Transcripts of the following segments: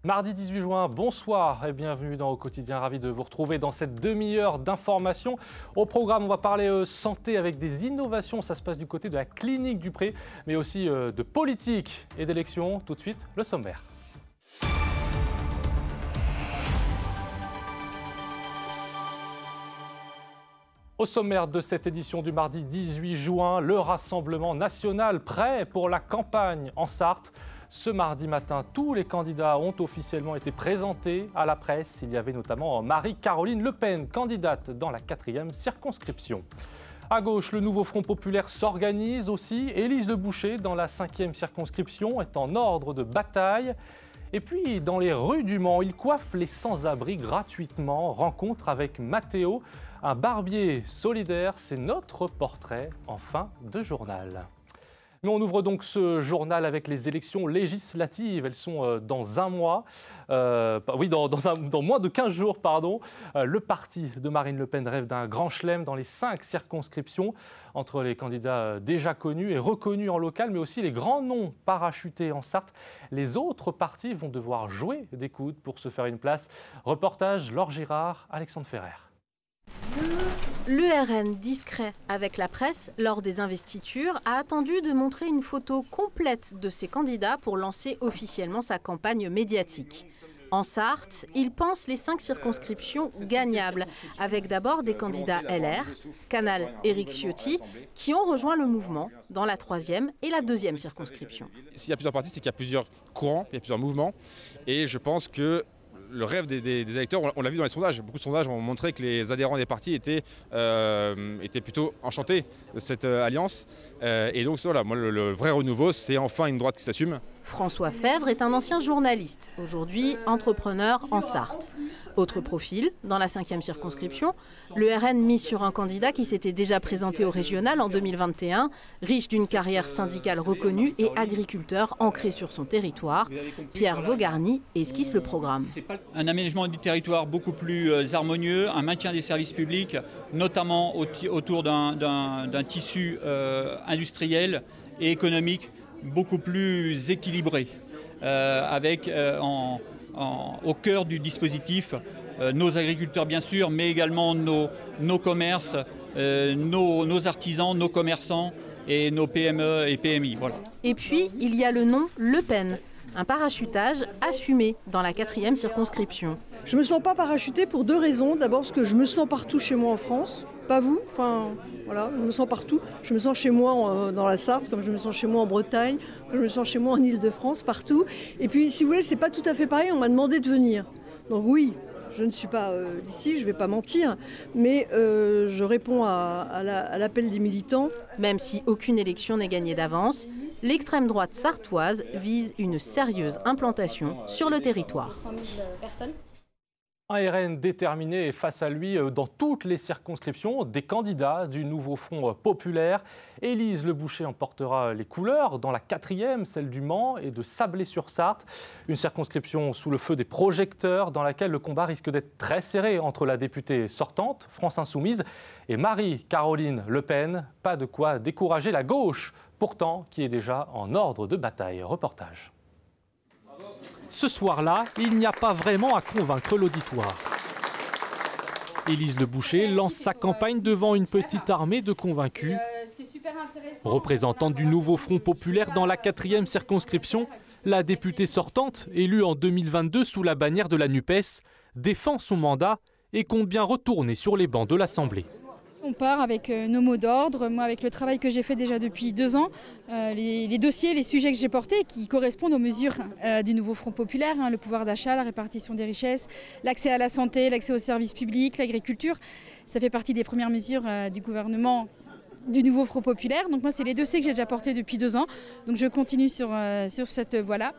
Mardi 18 juin, bonsoir et bienvenue dans Au Quotidien. Ravi de vous retrouver dans cette demi-heure d'information. Au programme, on va parler santé avec des innovations. Ça se passe du côté de la clinique du Pré, mais aussi de politique et d'élections. Tout de suite, le sommaire. Au sommaire de cette édition du mardi 18 juin, le Rassemblement national prêt pour la campagne en Sarthe. Ce mardi matin, tous les candidats ont officiellement été présentés à la presse. Il y avait notamment Marie-Caroline Le Pen, candidate dans la 4e circonscription. À gauche, le nouveau Front populaire s'organise aussi. Élise Le Boucher, dans la 5e circonscription, est en ordre de bataille. Et puis, dans les rues du Mans, il coiffe les sans-abri gratuitement. Rencontre avec Mathéo, un barbier solidaire. C'est notre portrait en fin de journal. Mais on ouvre donc ce journal avec les élections législatives. Elles sont dans un mois, dans moins de 15 jours, pardon. Le parti de Marine Le Pen rêve d'un grand chelem dans les 5 circonscriptions entre les candidats déjà connus et reconnus en local, mais aussi les grands noms parachutés en Sarthe. Les autres partis vont devoir jouer des coudes pour se faire une place. Reportage Laure Girard, Alexandre Ferrer. L'URN, discret avec la presse lors des investitures, a attendu de montrer une photo complète de ses candidats pour lancer officiellement sa campagne médiatique. En Sarthe, il pense les 5 circonscriptions gagnables, avec d'abord des candidats LR, Canal, Éric Ciotti, qui ont rejoint le mouvement dans la 3e et la 2e circonscription. S'il y a plusieurs partis, c'est qu'il y a plusieurs courants, il y a plusieurs mouvements, et je pense que le rêve des électeurs, on l'a vu dans les sondages. Beaucoup de sondages ont montré que les adhérents des partis étaient plutôt enchantés de cette alliance. Et donc voilà, moi, le vrai renouveau, c'est enfin une droite qui s'assume. François Fèvre est un ancien journaliste, aujourd'hui entrepreneur en Sarthe. Autre profil, dans la 5e circonscription, le RN mise sur un candidat qui s'était déjà présenté au régional en 2021, riche d'une carrière syndicale reconnue et agriculteur ancré sur son territoire. Pierre Vaugarny esquisse le programme. Un aménagement du territoire beaucoup plus harmonieux, un maintien des services publics, notamment autour d'un tissu industriel et économique beaucoup plus équilibré, avec au cœur du dispositif nos agriculteurs bien sûr, mais également nos commerces, nos artisans, nos commerçants et nos PME et PMI. Voilà. Et puis, il y a le nom Le Pen. Un parachutage assumé dans la 4e circonscription. Je ne me sens pas parachutée pour 2 raisons. D'abord parce que je me sens partout chez moi en France, pas vous. Enfin, voilà, je me sens partout. Je me sens chez moi dans la Sarthe, comme je me sens chez moi en Bretagne, comme je me sens chez moi en Île-de-France, partout. Et puis, si vous voulez, c'est pas tout à fait pareil. On m'a demandé de venir. Donc oui, je ne suis pas d'ici, je ne vais pas mentir, mais je réponds à l'appel des militants. Même si aucune élection n'est gagnée d'avance, l'extrême droite sartoise vise une sérieuse implantation sur le territoire. 100 000 personnes. Un RN déterminé face à lui dans toutes les circonscriptions, des candidats du nouveau Front populaire. Élise Le Boucher en portera les couleurs dans la 4e, celle du Mans et de Sablé-sur-Sarthe. Une circonscription sous le feu des projecteurs dans laquelle le combat risque d'être très serré entre la députée sortante, France Insoumise, et Marie-Caroline Le Pen. Pas de quoi décourager la gauche, pourtant qui est déjà en ordre de bataille. Reportage. Ce soir-là, il n'y a pas vraiment à convaincre l'auditoire. Élise Le Boucher lance sa campagne devant une petite armée de convaincus. Représentante du nouveau Front populaire dans la 4e circonscription, la députée sortante, élue en 2022 sous la bannière de la NUPES, défend son mandat et compte bien retourner sur les bancs de l'Assemblée. On part avec nos mots d'ordre, moi avec le travail que j'ai fait déjà depuis 2 ans, les dossiers, les sujets que j'ai portés qui correspondent aux mesures du nouveau Front populaire, le pouvoir d'achat, la répartition des richesses, l'accès à la santé, l'accès aux services publics, l'agriculture. Ça fait partie des premières mesures du gouvernement du nouveau Front populaire. Donc moi c'est les dossiers que j'ai déjà portés depuis 2 ans, donc je continue sur cette voie-là.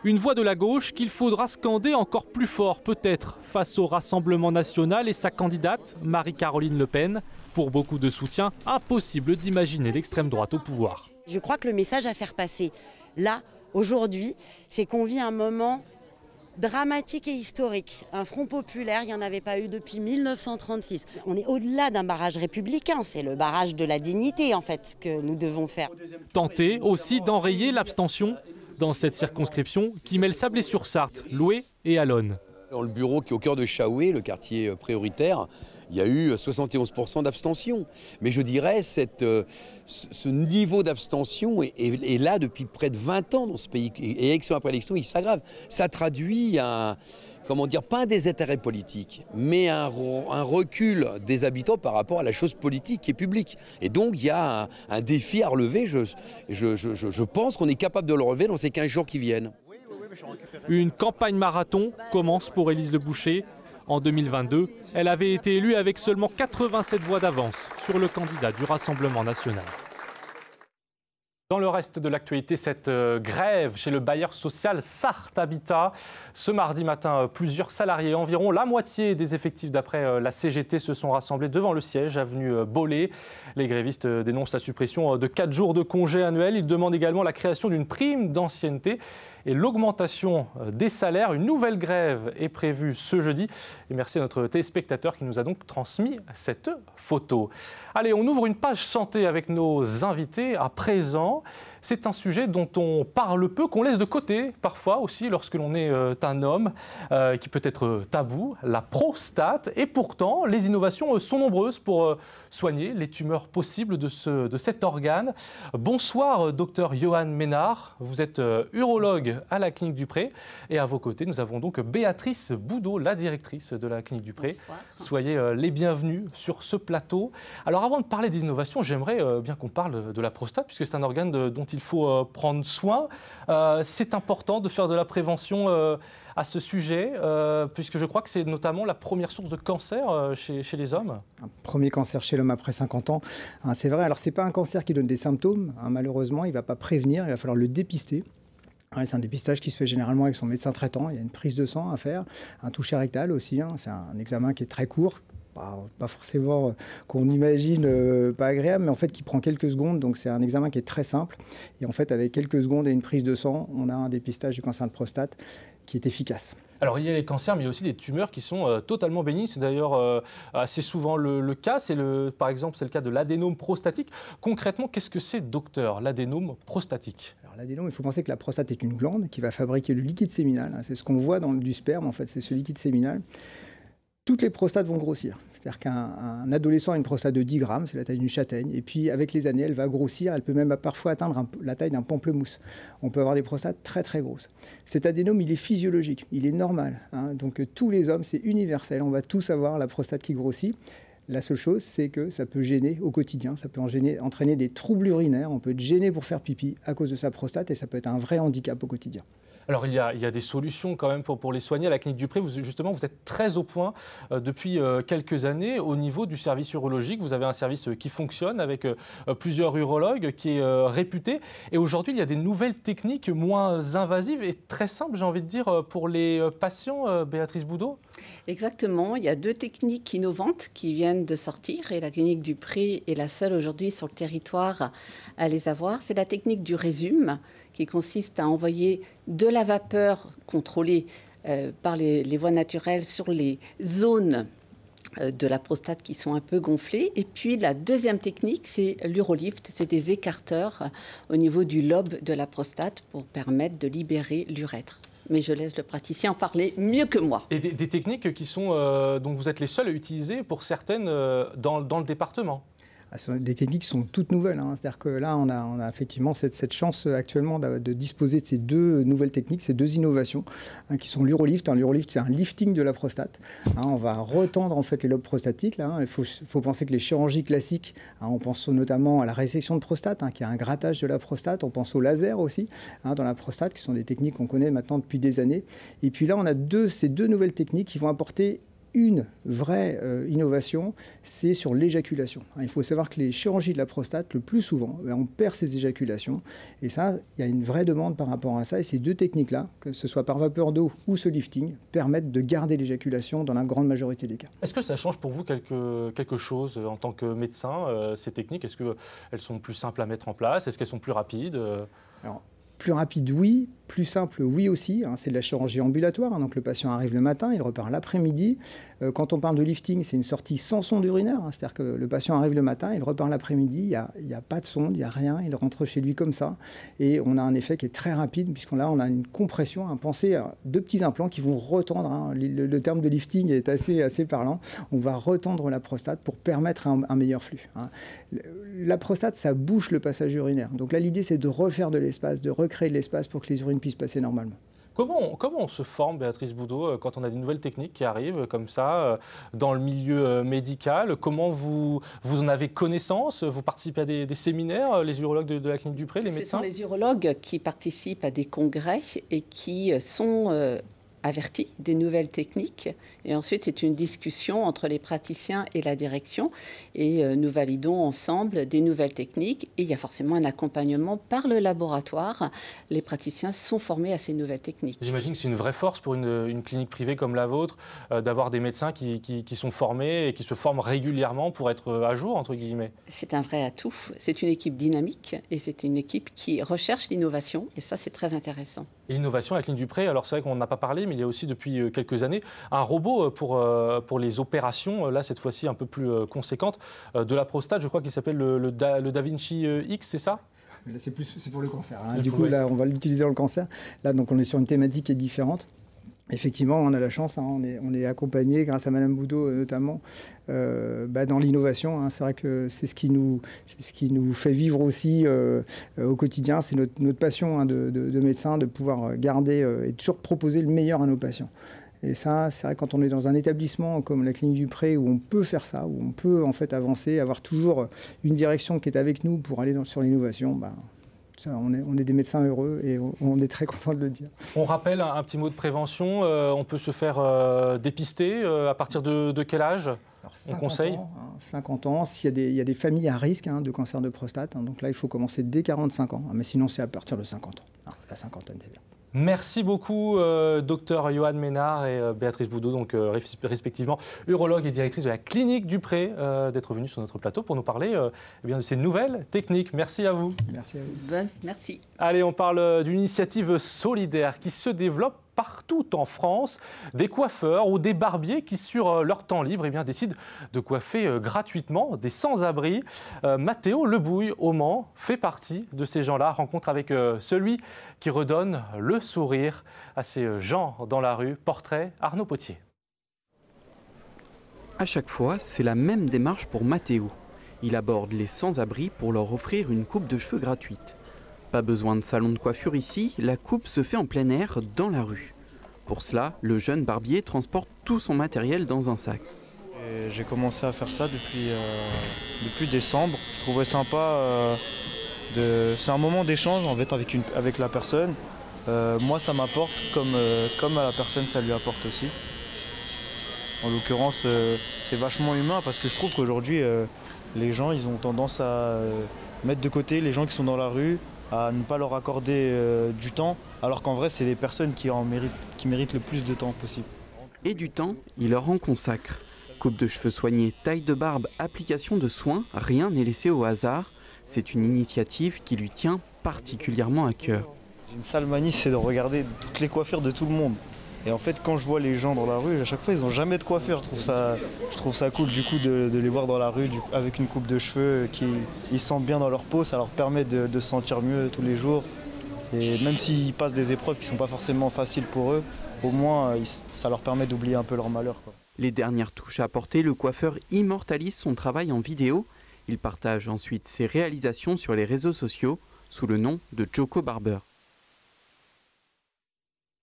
Une voix de la gauche qu'il faudra scander encore plus fort peut-être face au Rassemblement national et sa candidate, Marie-Caroline Le Pen. Pour beaucoup de soutien, impossible d'imaginer l'extrême droite au pouvoir. Je crois que le message à faire passer là, aujourd'hui, c'est qu'on vit un moment dramatique et historique. Un front populaire, il n'y en avait pas eu depuis 1936. On est au-delà d'un barrage républicain, c'est le barrage de la dignité en fait que nous devons faire. Tenter aussi d'enrayer l'abstention. dans cette circonscription qui mêle Sablé-sur-Sarthe, Loué et Allonne. Dans le bureau qui est au cœur de Chaoué, le quartier prioritaire, il y a eu 71% d'abstention. Mais je dirais ce niveau d'abstention est là depuis près de 20 ans dans ce pays. Et élection après élection, il s'aggrave. Ça traduit pas un désintérêt politique, mais un recul des habitants par rapport à la chose politique et publique. Et donc il y a un défi à relever. Je pense qu'on est capable de le relever dans ces 15 jours qui viennent. Une campagne marathon commence pour Élise Le Boucher. En 2022, elle avait été élue avec seulement 87 voix d'avance sur le candidat du Rassemblement national. Dans le reste de l'actualité, cette grève chez le bailleur social Sarthe Habitat. Ce mardi matin, plusieurs salariés, environ la moitié des effectifs d'après la CGT, se sont rassemblés devant le siège, avenue Bollé. Les grévistes dénoncent la suppression de 4 jours de congés annuels. Ils demandent également la création d'une prime d'ancienneté et l'augmentation des salaires. Une nouvelle grève est prévue ce jeudi. Et merci à notre téléspectateur qui nous a donc transmis cette photo. Allez, on ouvre une page santé avec nos invités à présent. C'est un sujet dont on parle peu, qu'on laisse de côté parfois aussi lorsque l'on est un homme, qui peut être tabou, la prostate. Et pourtant, les innovations sont nombreuses pour soigner les tumeurs possibles de cet organe. Bonsoir, docteur Johan Ménard. Vous êtes urologue à la Clinique du Pré. Et à vos côtés, nous avons donc Béatrice Boudot, la directrice de la Clinique du Pré. Bonsoir. Soyez les bienvenus sur ce plateau. Alors avant de parler des innovations, j'aimerais bien qu'on parle de la prostate, puisque c'est un organe dont il faut prendre soin. C'est important de faire de la prévention à ce sujet, puisque je crois que c'est notamment la première source de cancer chez les hommes. Un premier cancer chez l'homme après 50 ans, c'est vrai. Alors, ce n'est pas un cancer qui donne des symptômes. Malheureusement, il ne va pas prévenir, il va falloir le dépister. C'est un dépistage qui se fait généralement avec son médecin traitant. Il y a une prise de sang à faire, un toucher rectal aussi. C'est un examen qui est très court. Pas forcément qu'on imagine pas agréable, mais en fait qui prend quelques secondes. Donc c'est un examen qui est très simple. Et en fait, avec quelques secondes et une prise de sang, on a un dépistage du cancer de prostate qui est efficace. Alors il y a les cancers, mais il y a aussi des tumeurs qui sont totalement bénignes. C'est d'ailleurs assez souvent le cas. Par exemple, c'est le cas de l'adénome prostatique. Concrètement, qu'est-ce que c'est, docteur, l'adénome prostatique ? Alors l'adénome, il faut penser que la prostate est une glande qui va fabriquer le liquide séminal. C'est ce qu'on voit dans du sperme, en fait, c'est ce liquide séminal. Toutes les prostates vont grossir. C'est-à-dire qu'un adolescent a une prostate de 10 grammes, c'est la taille d'une châtaigne. Et puis, avec les années, elle va grossir. Elle peut même parfois atteindre la taille d'un pamplemousse. On peut avoir des prostates très, très grosses. Cet adénome, il est physiologique, il est normal. Donc, tous les hommes, c'est universel. On va tous avoir la prostate qui grossit. La seule chose, c'est que ça peut gêner au quotidien. Ça peut entraîner des troubles urinaires. On peut être gêné pour faire pipi à cause de sa prostate. Et ça peut être un vrai handicap au quotidien. Alors il y a des solutions quand même pour les soigner. À la Clinique du Pré, vous êtes très au point depuis quelques années au niveau du service urologique. Vous avez un service qui fonctionne avec plusieurs urologues, qui est réputé. Et aujourd'hui, il y a des nouvelles techniques moins invasives et très simples, j'ai envie de dire, pour les patients. Béatrice Boudot ? Exactement. Il y a 2 techniques innovantes qui viennent de sortir et la Clinique du Pré est la seule aujourd'hui sur le territoire à les avoir. C'est la technique du résume, qui consiste à envoyer de la vapeur contrôlée par les voies naturelles sur les zones de la prostate qui sont un peu gonflées. Et puis la deuxième technique, c'est l'urolift. C'est des écarteurs au niveau du lobe de la prostate pour permettre de libérer l'urètre. Mais je laisse le praticien en parler mieux que moi. Et des techniques qui sont, dont vous êtes les seuls à utiliser pour certaines dans le département. Ce sont des techniques qui sont toutes nouvelles. C'est-à-dire que là, on a effectivement cette chance actuellement de disposer de ces 2 nouvelles techniques, ces 2 innovations, qui sont l'urolift. L'urolift, c'est un lifting de la prostate. On va retendre en fait les lobes prostatiques. Il faut penser que les chirurgies classiques, on pense notamment à la résection de prostate, qui est un grattage de la prostate. On pense au laser aussi, dans la prostate, qui sont des techniques qu'on connaît maintenant depuis des années. Et puis là, on a ces 2 nouvelles techniques qui vont apporter une vraie innovation, c'est sur l'éjaculation. Il faut savoir que les chirurgies de la prostate, le plus souvent, on perd ces éjaculations. Et ça, il y a une vraie demande par rapport à ça. Et ces 2 techniques-là, que ce soit par vapeur d'eau ou ce lifting, permettent de garder l'éjaculation dans la grande majorité des cas. Est-ce que ça change pour vous quelque chose en tant que médecin, ces techniques? Est-ce qu'elles sont plus simples à mettre en place? Est-ce qu'elles sont plus rapides? Alors, Plus rapide, oui. Plus simple, oui aussi. C'est de la chirurgie ambulatoire. Donc le patient arrive le matin, il repart l'après-midi. Quand on parle de lifting, c'est une sortie sans sonde urinaire. C'est-à-dire que le patient arrive le matin, il repart l'après-midi. Il n'y a pas de sonde, il n'y a rien. Il rentre chez lui comme ça. Et on a un effet qui est très rapide, puisqu'on on a une compression. Pensez à 2 petits implants qui vont retendre. Le terme de lifting est assez parlant. On va retendre la prostate pour permettre un meilleur flux. La prostate, ça bouche le passage urinaire. Donc là, l'idée, c'est de refaire de l'espace, de recréer de l'espace pour que les urines puissent passer normalement. Comment on se forme, Béatrice Boudot, quand on a des nouvelles techniques qui arrivent comme ça dans le milieu médical? Comment vous en avez connaissance? Vous participez à des séminaires, les urologues de la clinique Dupré, les médecins? Ce sont les urologues qui participent à des congrès et qui sont avertis des nouvelles techniques. Et ensuite, c'est une discussion entre les praticiens et la direction. Et nous validons ensemble des nouvelles techniques. Et il y a forcément un accompagnement par le laboratoire. Les praticiens sont formés à ces nouvelles techniques. J'imagine que c'est une vraie force pour une clinique privée comme la vôtre, d'avoir des médecins qui sont formés et qui se forment régulièrement pour être à jour, entre guillemets. C'est un vrai atout. C'est une équipe dynamique et c'est une équipe qui recherche l'innovation. Et ça, c'est très intéressant. Et l'innovation à la clinique Dupré, alors c'est vrai qu'on n'en a pas parlé, mais il y a aussi depuis quelques années un robot pour les opérations, là cette fois-ci un peu plus conséquente, de la prostate, je crois qu'il s'appelle le Da Vinci X, c'est ça? Là, c'est pour le cancer. Du coup, là, on va l'utiliser dans le cancer. Là, donc, on est sur une thématique qui est différente. Effectivement, on a la chance, on est accompagné, grâce à Madame Boudot notamment, dans l'innovation. C'est vrai que c'est ce qui nous fait vivre aussi au quotidien. C'est notre passion de médecin, de pouvoir garder et toujours proposer le meilleur à nos patients. Et ça, c'est vrai, quand on est dans un établissement comme la clinique Dupré, où on peut faire ça, où on peut en fait avancer, avoir toujours une direction qui est avec nous pour aller sur l'innovation, on est des médecins heureux et on est très content de le dire. On rappelle un petit mot de prévention. On peut se faire dépister à partir de quel âge? On conseille 50 ans, s'il y a des familles à risque de cancer de prostate. Donc là, il faut commencer dès 45 ans. Mais sinon, c'est à partir de 50 ans. La cinquantaine, c'est bien. Merci beaucoup, docteur Johan Ménard et Béatrice Boudot, donc respectivement urologue et directrice de la clinique Dupré, d'être venus sur notre plateau pour nous parler de ces nouvelles techniques. Merci à vous. Merci à vous. Merci. Allez, on parle d'une initiative solidaire qui se développe partout en France, des coiffeurs ou des barbiers qui, sur leur temps libre, décident de coiffer gratuitement des sans-abri. Mathéo Lebouille, au Mans, fait partie de ces gens-là. Rencontre avec celui qui redonne le sourire à ces gens dans la rue. Portrait Arnaud Potier. À chaque fois, c'est la même démarche pour Mathéo. Il aborde les sans-abri pour leur offrir une coupe de cheveux gratuite. Pas besoin de salon de coiffure ici, la coupe se fait en plein air, dans la rue. Pour cela, le jeune barbier transporte tout son matériel dans un sac. J'ai commencé à faire ça depuis décembre. Je trouvais sympa, c'est un moment d'échange en fait, avec la personne. Moi ça m'apporte comme à la personne ça lui apporte aussi. En l'occurrence c'est vachement humain parce que je trouve qu'aujourd'hui les gens ils ont tendance à mettre de côté les gens qui sont dans la rue, à ne pas leur accorder du temps, alors qu'en vrai, c'est les personnes qui méritent le plus de temps possible. Et du temps, il leur en consacre. Coupe de cheveux soignée, taille de barbe, application de soins, rien n'est laissé au hasard. C'est une initiative qui lui tient particulièrement à cœur. J'ai une sale manie, c'est de regarder toutes les coiffures de tout le monde. Et en fait, quand je vois les gens dans la rue, à chaque fois, ils n'ont jamais de coiffure. Je trouve ça cool du coup de les voir dans la rue avec une coupe de cheveux ils se sentent bien dans leur peau. Ça leur permet de se sentir mieux tous les jours. Et même s'ils passent des épreuves qui ne sont pas forcément faciles pour eux, au moins, ça leur permet d'oublier un peu leur malheur, quoi. Les dernières touches à apporter, le coiffeur immortalise son travail en vidéo. Il partage ensuite ses réalisations sur les réseaux sociaux sous le nom de Joko Barber.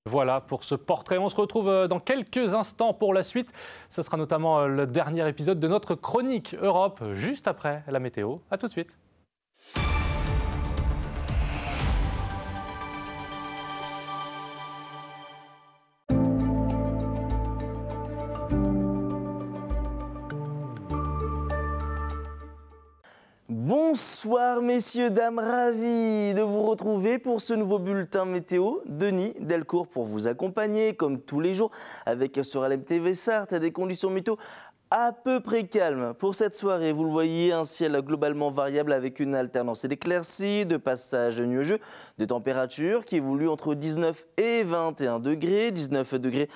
Voilà pour ce portrait. On se retrouve dans quelques instants pour la suite. Ce sera notamment le dernier épisode de notre chronique Europe, juste après la météo. A tout de suite. Bonsoir messieurs, dames, ravi de vous retrouver pour ce nouveau bulletin météo. Denis Delcourt pour vous accompagner comme tous les jours avec sur LMTV Sarthe des conditions météo À peu près calme pour cette soirée, vous le voyez, un ciel globalement variable avec une alternance d'éclaircies, de passages nuageux, de températures qui évoluent entre 19 et 21 degrés, 19 degrés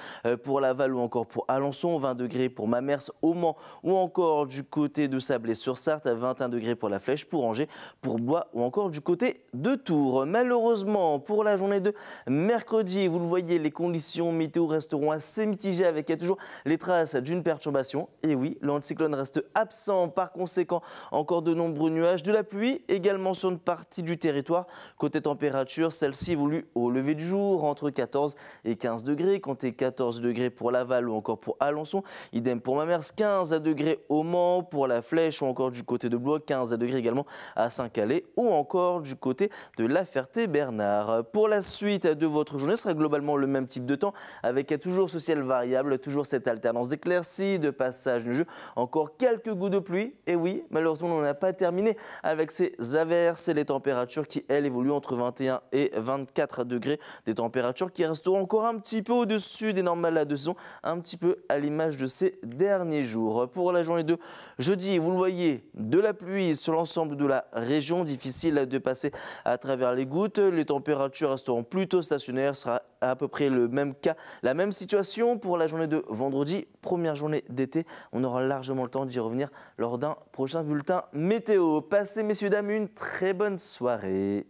pour Laval ou encore pour Alençon, 20 degrés pour Mamers, au Mans ou encore du côté de Sablé-sur-Sarthe, 21 degrés pour La Flèche, pour Angers, pour Blois ou encore du côté de Tours. Malheureusement, pour la journée de mercredi, vous le voyez, les conditions météo resteront assez mitigées avec toujours les traces d'une perturbation. Et oui, l'anticyclone reste absent, par conséquent, encore de nombreux nuages, de la pluie également sur une partie du territoire. Côté température, celle-ci évolue au lever du jour entre 14 et 15 degrés. Comptez 14 degrés pour Laval ou encore pour Alençon. Idem pour Mamers, 15 degrés au Mans, pour La Flèche ou encore du côté de Blois, 15 degrés également à Saint-Calais ou encore du côté de La Ferté-Bernard. Pour la suite de votre journée, ce sera globalement le même type de temps avec toujours ce ciel variable, toujours cette alternance d'éclaircies, de passages nuageux, encore quelques gouttes de pluie. Et oui, malheureusement, on n'a pas terminé avec ces averses et les températures qui, elles, évoluent entre 21 et 24 degrés. Des températures qui resteront encore un petit peu au-dessus des normales de saison, un petit peu à l'image de ces derniers jours. Pour la journée de jeudi, vous le voyez, de la pluie sur l'ensemble de la région, difficile de passer à travers les gouttes. Les températures resteront plutôt stationnaires, sera à peu près le même cas, la même situation pour la journée de vendredi, première journée d'été. On aura largement le temps d'y revenir lors d'un prochain bulletin météo. Passez, messieurs, dames, une très bonne soirée.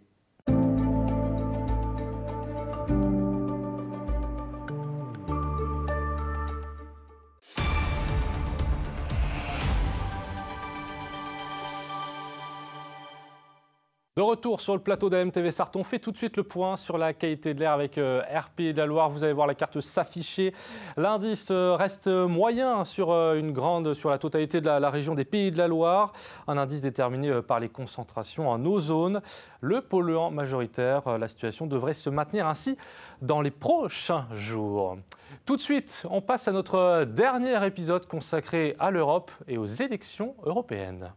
De retour sur le plateau d'AMTV Sarthe, on fait tout de suite le point sur la qualité de l'air avec Air Pays de la Loire. Vous allez voir la carte s'afficher. L'indice reste moyen sur la totalité de la région des Pays de la Loire. Un indice déterminé par les concentrations en ozone. Le polluant majoritaire, la situation devrait se maintenir ainsi dans les prochains jours. Tout de suite, on passe à notre dernier épisode consacré à l'Europe et aux élections européennes.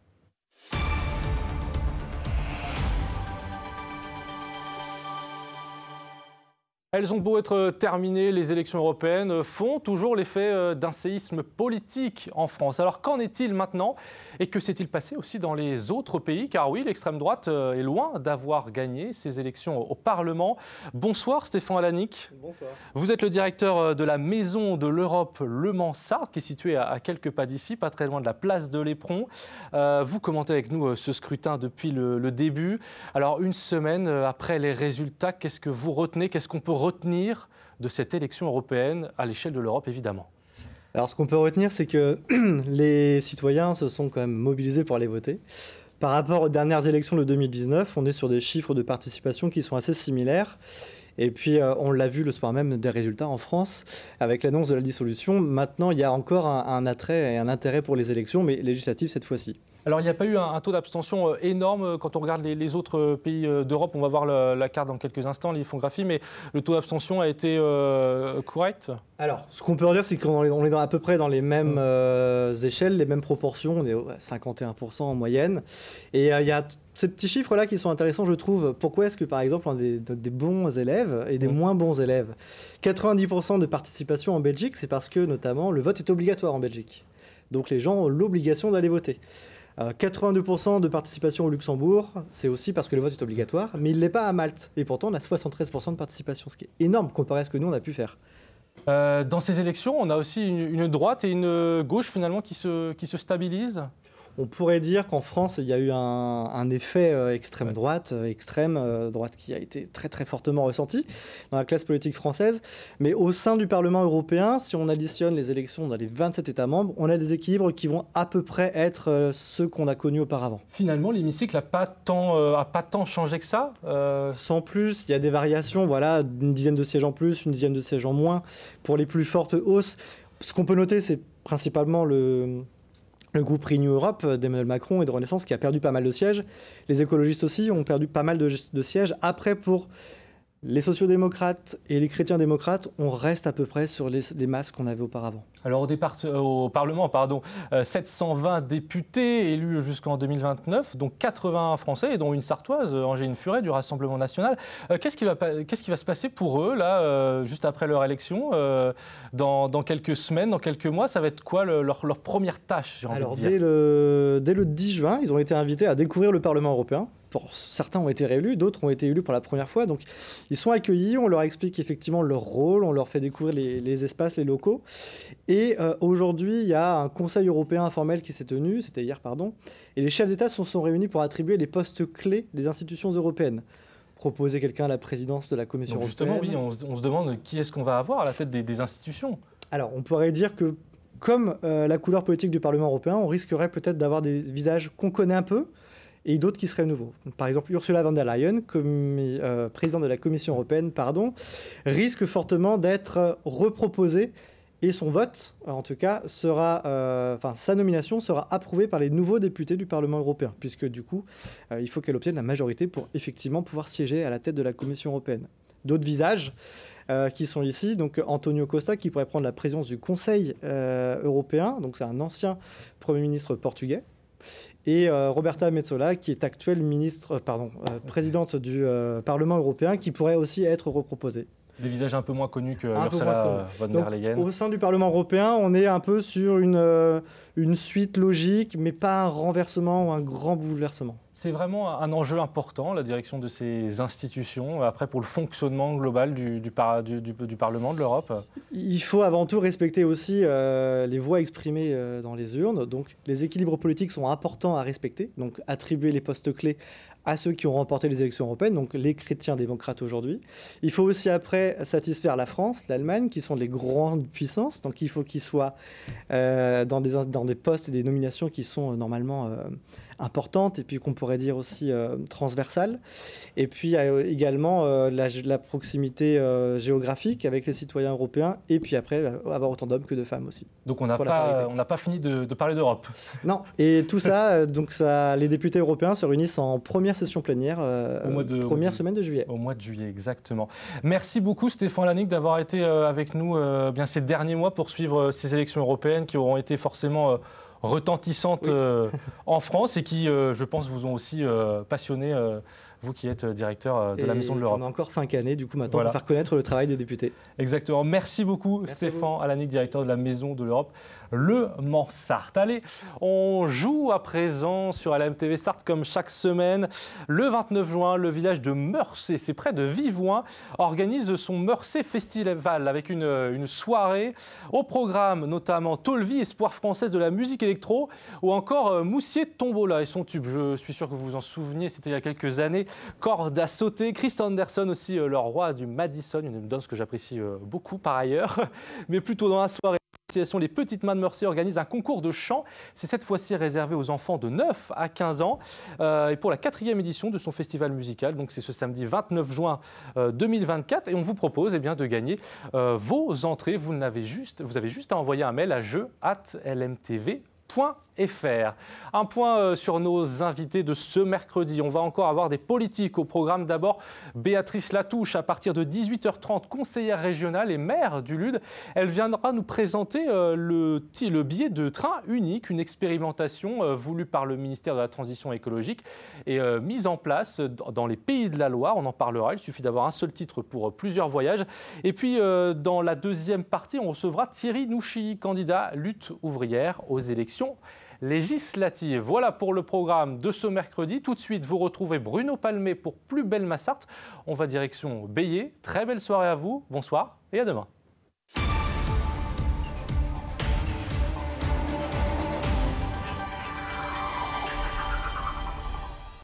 Elles ont beau être terminées, les élections européennes font toujours l'effet d'un séisme politique en France. Alors qu'en est-il maintenant et que s'est-il passé aussi dans les autres pays? Car oui, l'extrême droite est loin d'avoir gagné ces élections au Parlement. Bonsoir Stéphane Alanick. Bonsoir. Vous êtes le directeur de la Maison de l'Europe Le Mans-Sarthe, qui est située à quelques pas d'ici, pas très loin de la place de l'Éperon. Vous commentez avec nous ce scrutin depuis le début. Alors une semaine après les résultats, qu'est-ce que vous retenez? Qu'est-ce qu'on peut retenir de cette élection européenne à l'échelle de l'Europe, évidemment? Alors, ce qu'on peut retenir, c'est que les citoyens se sont quand même mobilisés pour aller voter. Par rapport aux dernières élections de 2019, on est sur des chiffres de participation qui sont assez similaires. Et puis, on l'a vu le soir même des résultats en France, avec l'annonce de la dissolution. Maintenant, il y a encore un attrait et un intérêt pour les élections, mais législatives cette fois-ci. Alors, il n'y a pas eu un taux d'abstention énorme quand on regarde les autres pays d'Europe. On va voir la carte dans quelques instants, l'infographie, mais le taux d'abstention a été correct? Alors, ce qu'on peut dire, c'est qu'on est à peu près dans les mêmes échelles, les mêmes proportions. On est à 51% en moyenne. Et il y a ces petits chiffres-là qui sont intéressants, je trouve. Pourquoi est-ce que, par exemple, on a des bons élèves et des moins bons élèves? 90% de participation en Belgique, c'est parce que, notamment, le vote est obligatoire en Belgique. Donc, les gens ont l'obligation d'aller voter. 82% de participation au Luxembourg, c'est aussi parce que le vote est obligatoire, mais il ne l'est pas à Malte. Et pourtant, on a 73% de participation, ce qui est énorme comparé à ce que nous, on a pu faire. Dans ces élections, on a aussi une droite et une gauche, finalement, qui se stabilisent. On pourrait dire qu'en France, il y a eu un effet extrême droite qui a été très très fortement ressenti dans la classe politique française. Mais au sein du Parlement européen, si on additionne les élections dans les 27 États membres, on a des équilibres qui vont à peu près être ceux qu'on a connus auparavant. Finalement, l'hémicycle n'a pas tant changé que ça. Sans plus, il y a des variations, voilà, une dizaine de sièges en plus, une dizaine de sièges en moins. Pour les plus fortes hausses, ce qu'on peut noter, c'est principalement le groupe Renew Europe d'Emmanuel Macron et de Renaissance qui a perdu pas mal de sièges. Les écologistes aussi ont perdu pas mal de sièges. Après, pour Les sociodémocrates et les chrétiens démocrates, on reste à peu près sur les masses qu'on avait auparavant. Alors au Parlement, 720 députés élus jusqu'en 2029, dont 80 Français et dont une Sartoise, Angéline Furet du Rassemblement national. Qu'est-ce qui va se passer pour eux, là, juste après leur élection, dans quelques semaines, dans quelques mois? Ça va être quoi leur première tâche, j'ai envie de dire? Dès le 10 juin, ils ont été invités à découvrir le Parlement européen. Certains ont été réélus, d'autres ont été élus pour la première fois. Donc, ils sont accueillis, on leur explique effectivement leur rôle, on leur fait découvrir les espaces, les locaux. Et aujourd'hui, il y a un Conseil européen informel qui s'est tenu, c'était hier, et les chefs d'État se sont réunis pour attribuer les postes clés des institutions européennes. Proposer quelqu'un à la présidence de la Commission européenne. Justement, oui, on se demande qui est-ce qu'on va avoir à la tête des institutions. Alors, on pourrait dire que, comme la couleur politique du Parlement européen, on risquerait peut-être d'avoir des visages qu'on connaît un peu, et d'autres qui seraient nouveaux. Par exemple, Ursula von der Leyen, présidente de la Commission européenne, risque fortement d'être reproposée et son vote, en tout cas, sa nomination sera approuvée par les nouveaux députés du Parlement européen, puisque du coup, il faut qu'elle obtienne la majorité pour effectivement pouvoir siéger à la tête de la Commission européenne. D'autres visages qui sont ici, donc Antonio Costa, qui pourrait prendre la présidence du Conseil européen, donc c'est un ancien Premier ministre portugais, et Roberta Metsola, qui est actuelle présidente du Parlement européen, qui pourrait aussi être reproposée. Des visages un peu moins connus que Ursula von der Leyen. Au sein du Parlement européen, on est un peu sur une suite logique, mais pas un renversement ou un grand bouleversement. C'est vraiment un enjeu important, la direction de ces institutions, après pour le fonctionnement global du Parlement de l'Europe. Il faut avant tout respecter aussi les voix exprimées dans les urnes. Donc les équilibres politiques sont importants à respecter. Donc attribuer les postes clés à ceux qui ont remporté les élections européennes, donc les chrétiens démocrates aujourd'hui. Il faut aussi après satisfaire la France, l'Allemagne, qui sont les grandes puissances. Donc il faut qu'ils soient dans des postes et des nominations qui sont normalement importantes et puis qu'on pourrait dire aussi transversales. Et puis également la proximité géographique avec les citoyens européens et puis après avoir autant d'hommes que de femmes aussi. Donc on n'a pas fini de parler d'Europe. Non, et tout ça, les députés européens se réunissent en première session plénière première semaine de juillet. Au mois de juillet, exactement. Merci beaucoup Stéphane Lannick d'avoir été avec nous ces derniers mois pour suivre ces élections européennes qui auront été forcément retentissantes en France et qui, je pense, vous ont aussi passionné, vous qui êtes directeur de la Maison de l'Europe. On a encore 5 années, du coup, maintenant, pour faire connaître le travail des députés. Exactement. Merci beaucoup, Stéphane Lannick, directeur de la Maison de l'Europe, le Mans Sarthe. Allez, on joue à présent sur LMTV Sarthe comme chaque semaine. Le 29 juin, le village de Meurcé, c'est près de Vivoin, organise son Meurcé Festival avec une soirée au programme notamment Tolvi, espoir française de la musique électro, ou encore Moussier Tombola et son tube. Je suis sûr que vous vous en souveniez, c'était il y a quelques années. Corde à sauter, Chris Anderson aussi, le roi du Madison, une danse que j'apprécie beaucoup par ailleurs, mais plutôt dans la soirée. Les Petites Mains de Meurcé organise un concours de chant. C'est cette fois-ci réservé aux enfants de 9 à 15 ans et pour la 4e édition de son festival musical. Donc c'est ce samedi 29 juin 2024 et on vous propose de gagner vos entrées. Vous avez juste à envoyer un mail à jeu@lmtv.fr. Un point sur nos invités de ce mercredi. On va encore avoir des politiques au programme. D'abord, Béatrice Latouche, à partir de 18h30, conseillère régionale et maire du Lude. Elle viendra nous présenter le billet de train unique, une expérimentation voulue par le ministère de la Transition écologique et mise en place dans les Pays de la Loire. On en parlera. Il suffit d'avoir un seul titre pour plusieurs voyages. Et puis, dans la deuxième partie, on recevra Thierry Nouchi, candidat lutte ouvrière aux élections législatives. Voilà pour le programme de ce mercredi. Tout de suite, vous retrouvez Bruno Palmé pour Plus belle ma Sarthe. On va direction Bélier. Très belle soirée à vous. Bonsoir et à demain.